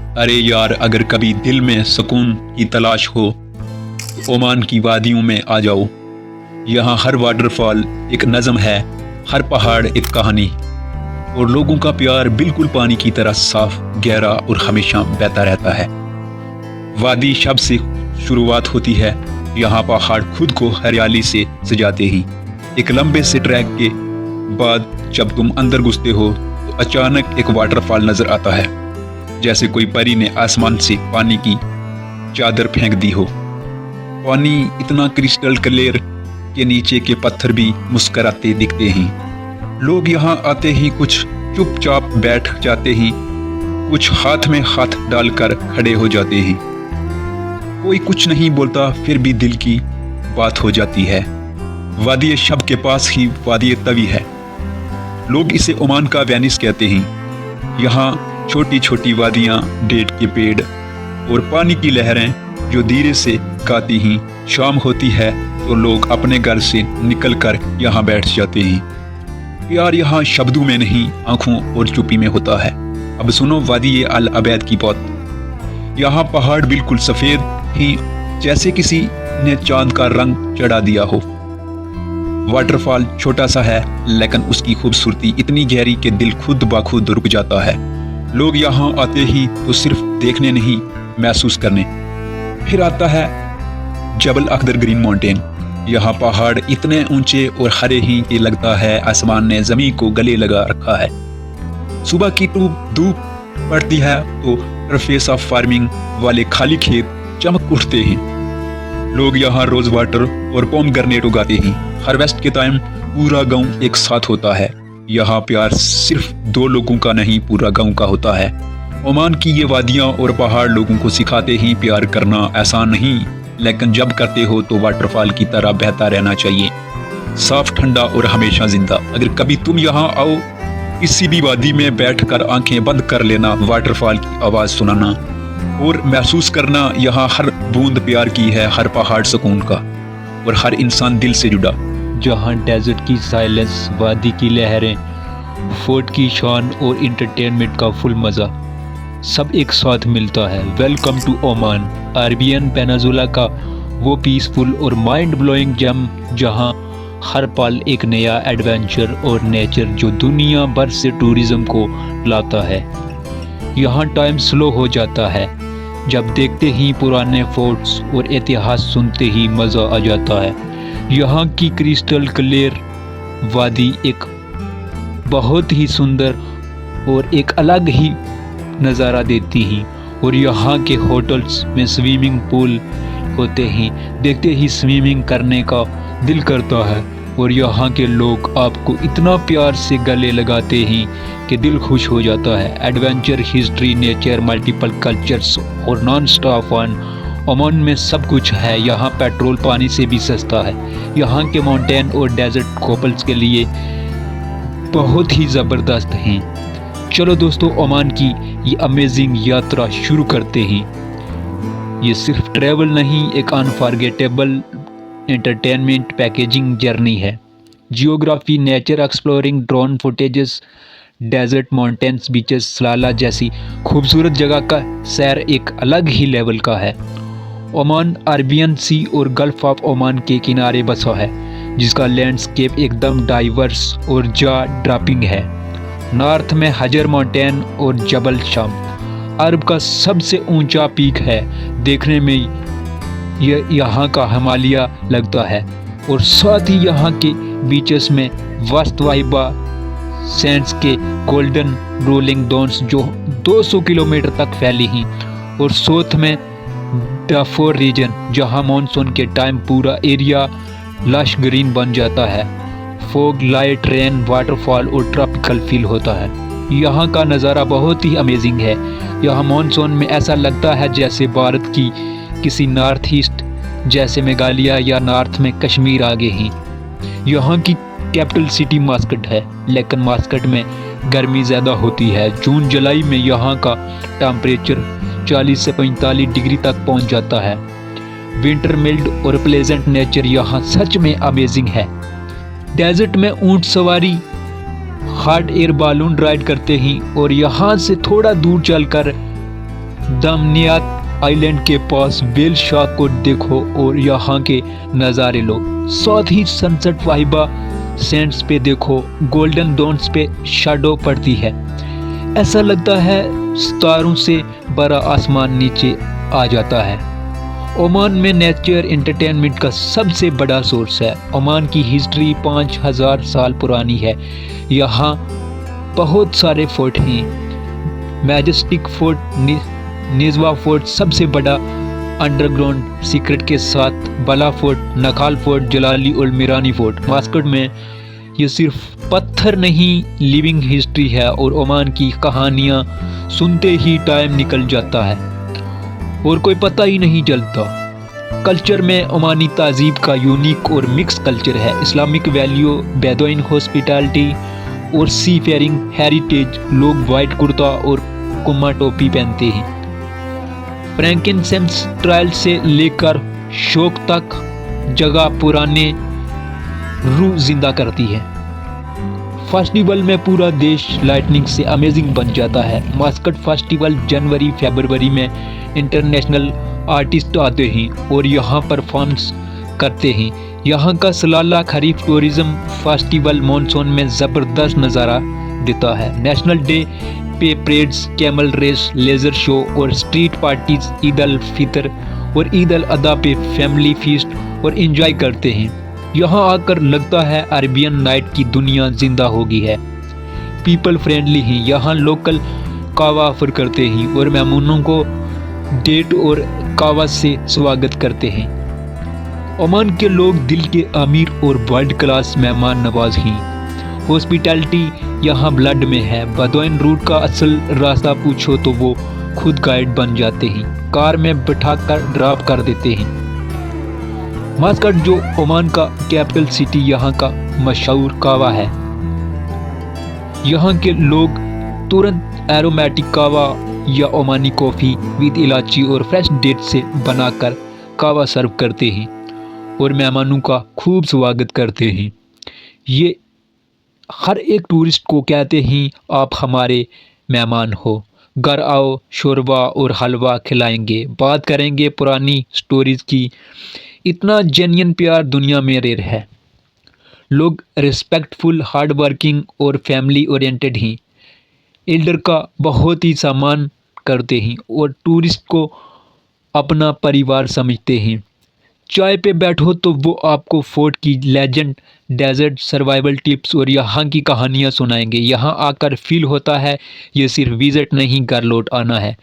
अरे यार, अगर कभी दिल में सुकून की तलाश हो तो ओमान की वादियों में आ जाओ। यहाँ हर वाटरफॉल एक नज़म है, हर पहाड़ एक कहानी, और लोगों का प्यार बिल्कुल पानी की तरह साफ, गहरा और हमेशा बहता रहता है। वादी शब्द से शुरुआत होती है। यहाँ पहाड़ खुद को हरियाली से सजाते ही एक लंबे से ट्रैक के बाद जब तुम अंदर घुसते हो तो अचानक एक वाटरफॉल नजर आता है, जैसे कोई परी ने आसमान से पानी की चादर फेंक दी हो। पानी इतना क्रिस्टल क्लियर के नीचे के पत्थर भी मुस्कराते दिखते हैं। लोग यहाँ आते ही कुछ चुपचाप बैठ जाते हैं, कुछ हाथ में हाथ डालकर खड़े हो जाते हैं। कोई कुछ नहीं बोलता, फिर भी दिल की बात हो जाती है। वादी शब के पास ही वादी तवी है। लोग इसे ओमान का वेनिस कहते हैं। यहाँ छोटी छोटी वादियाँ, डेट के पेड़ और पानी की लहरें जो धीरे से गाती हैं। शाम होती है तो लोग अपने घर से निकलकर यहाँ बैठ जाते हैं। प्यार यहाँ शब्दों में नहीं, आंखों और चुप्पी में होता है। अब सुनो वादी अल अबैद की बात। यहाँ पहाड़ बिल्कुल सफ़ेद ही, जैसे किसी ने चांद का रंग चढ़ा दिया हो। वाटरफॉल छोटा सा है, लेकिन उसकी खूबसूरती इतनी गहरी कि दिल खुद ब खुद रुक जाता है। लोग यहाँ आते ही तो सिर्फ देखने नहीं, महसूस करने। फिर आता है जबल अख्दर ग्रीन माउंटेन। यहाँ पहाड़ इतने ऊंचे और हरे ही कि लगता है आसमान ने जमीन को गले लगा रखा है। सुबह की धूप पड़ती है तो सरफेस ऑफ फार्मिंग वाले खाली खेत चमक उठते हैं। लोग यहाँ रोज वाटर और पोमग्रेनेट उगाते हैं। हार्वेस्ट के टाइम पूरा गांव एक साथ होता है। यहाँ प्यार सिर्फ दो लोगों का नहीं, पूरा गांव का होता है। ओमान की ये वादियाँ और पहाड़ लोगों को सिखाते ही प्यार करना आसान नहीं, लेकिन जब करते हो तो वाटरफॉल की तरह बहता रहना चाहिए, साफ, ठंडा और हमेशा जिंदा। अगर कभी तुम यहाँ आओ, किसी भी वादी में बैठकर आंखें बंद कर लेना, वाटरफॉल की आवाज़ सुनाना और महसूस करना यहाँ हर बूंद प्यार की है, हर पहाड़ सुकून का और हर इंसान दिल से जुड़ा। जहाँ डेजर्ट की साइलेंस, वादी की लहरें, फोर्ट की शान और इंटरटेनमेंट का फुल मज़ा सब एक साथ मिलता है। Welcome to Oman, Arabian peninsula का वो पीसफुल और माइंड ब्लोइंग जेम, जहाँ हर पल एक नया एडवेंचर और नेचर जो दुनिया भर से टूरिज्म को लाता है। यहाँ टाइम स्लो हो जाता है, जब देखते ही पुराने फोर्ट्स और इतिहास सुनते ही मज़ा आ जाता है। यहाँ की क्रिस्टल क्लियर वादी एक बहुत ही सुंदर और एक अलग ही नज़ारा देती हैं, और यहाँ के होटल्स में स्विमिंग पूल होते हैं, देखते ही स्विमिंग करने का दिल करता है। और यहाँ के लोग आपको इतना प्यार से गले लगाते हैं कि दिल खुश हो जाता है। Adventure, history, nature, multiple cultures और नॉन स्टॉप फन, ओमान में सब कुछ है। यहाँ पेट्रोल पानी से भी सस्ता है। यहाँ के माउंटेन और डेजर्ट कपल्स के लिए बहुत ही ज़बरदस्त हैं। चलो दोस्तों, ओमान की ये अमेजिंग यात्रा शुरू करते हैं। ये सिर्फ ट्रैवल नहीं, एक अनफॉरगेटेबल एंटरटेनमेंट पैकेजिंग जर्नी है। Geography, nature exploring, drone footages, desert, mountains, beaches, Salalah जैसी खूबसूरत जगह का सैर एक अलग ही लेवल का है। ओमान अरेबियन सी और गल्फ ऑफ ओमान के किनारे बसा है, जिसका लैंडस्केप एकदम डाइवर्स और जा ड्रॉपिंग है। नॉर्थ में हजर माउंटेन और जबल शाम अरब का सबसे ऊंचा पीक है। देखने में यह यहाँ का हिमालय लगता है, और साथ ही यहाँ के बीचेस में वस्त वाहिबा सैंड्स के गोल्डन रोलिंग डोन्स जो 200 किलोमीटर तक फैली हैं। और साउथ में डाफोर रीजन, जहाँ मानसून के टाइम पूरा एरिया लश ग्रीन बन जाता है। फोग, लाइट रेन, वाटरफॉल और ट्रॉपिकल फील होता है। यहाँ का नज़ारा बहुत ही अमेजिंग है। यहाँ मानसून में ऐसा लगता है जैसे भारत की किसी नॉर्थ ईस्ट, जैसे मेघालय या नॉर्थ में कश्मीर आ गए हैं। यहाँ की कैपिटल सिटी मास्कट है, लेकिन मास्कट में गर्मी ज़्यादा होती है। जून जुलाई में यहाँ का टेम्परेचर 40 से 45 डिग्री तक पहुँच जाता है। विंटर मिल्ड और प्लेजेंट नेचर यहाँ सच में अमेजिंग है। डेजर्ट में ऊंट सवारी, हॉट एयर बालून राइड करते हैं, और यहाँ से थोड़ा दूर चलकर दामनियात आइलैंड के पास वेल शार्क को देखो और यहाँ के नज़ारे लो। साथ ही सनसेट वाहिबा सैंड्स पे देखो, गोल्डन डॉन्स पे शैडो पड़ती है। ऐसा लगता है सितारों से बड़ा आसमान नीचे आ जाता है। ओमान में नेचर एंटरटेनमेंट का सबसे बड़ा सोर्स है। ओमान की हिस्ट्री 5000 साल पुरानी है। यहाँ बहुत सारे फोर्ट हैं। मैजेस्टिक फोर्ट, निज़वा फोर्ट सबसे बड़ा अंडरग्राउंड सीक्रेट के साथ, बला फोर्ट, नखाल फोर्ट, जलाली और मीरानी फोर्ट। मास्कट में ये सिर्फ पत्थर नहीं, लिविंग हिस्ट्री है और ओमान की कहानियाँ सुनते ही टाइम निकल जाता है और कोई पता ही नहीं चलता। कल्चर में ओमानी तहजीब का यूनिक और मिक्स कल्चर है। इस्लामिक वैल्यू, बेदोइन हॉस्पिटैलिटी और सी फेयरिंग हेरिटेज। लोग वाइट कुर्ता और कुम्मा टोपी पहनते हैं। फ्रैंकिनसेंस ट्रायल से लेकर शोक तक जगह पुराने रूह जिंदा करती है। फेस्टिवल में पूरा देश लाइटनिंग से अमेजिंग बन जाता है। मास्कट फेस्टिवल जनवरी फरवरी में इंटरनेशनल आर्टिस्ट आते हैं और यहाँ परफॉर्मेंस करते हैं। यहाँ का Salalah Khareef tourism festival monsoon में ज़बरदस्त नज़ारा देता है। नेशनल डे पे parades, camel race, laser show और स्ट्रीट पार्टीज। ईद अल फितर और ईद अल अदा पे फैमिली फीस्ट और एंजॉय करते हैं। यहाँ आकर लगता है अरेबियन नाइट की दुनिया जिंदा हो गई है। पीपल फ्रेंडली हैं। यहाँ लोकल कावा ऑफर करते हैं और मेहमानों को डेट और कावा से स्वागत करते हैं। ओमान के लोग दिल के अमीर और वर्ल्ड क्लास मेहमान नवाज हैं। हॉस्पिटैलिटी यहाँ ब्लड में है। बदोइन रूट का असल रास्ता पूछो तो वो खुद गाइड बन जाते हैं, कार में बिठाकर ड्रॉप कर देते हैं। मास्कट जो ओमान का कैपिटल सिटी, यहाँ का मशहूर कावा है। यहाँ के लोग तुरंत एरोमेटिक कावा या ओमानी कॉफ़ी विद इलायची और फ्रेश डेट से बनाकर कावा सर्व करते हैं और मेहमानों का खूब स्वागत करते हैं। ये हर एक टूरिस्ट को कहते हैं आप हमारे मेहमान हो, घर आओ, शोरबा और हलवा खिलाएंगे, बात करेंगे पुरानी स्टोरीज की। इतना जेन्युइन प्यार दुनिया में रेयर है। लोग रिस्पेक्टफुल, हार्ड वर्किंग और फैमिली ओरिएंटेड हैं। एल्डर का बहुत ही सम्मान करते हैं और टूरिस्ट को अपना परिवार समझते हैं। चाय पे बैठो तो वो आपको फोर्ट की लेजेंड, डेजर्ट सर्वाइवल टिप्स और यहाँ की कहानियाँ सुनाएंगे। यहाँ आकर फील होता है ये सिर्फ विजिट नहीं, घर लौट आना है।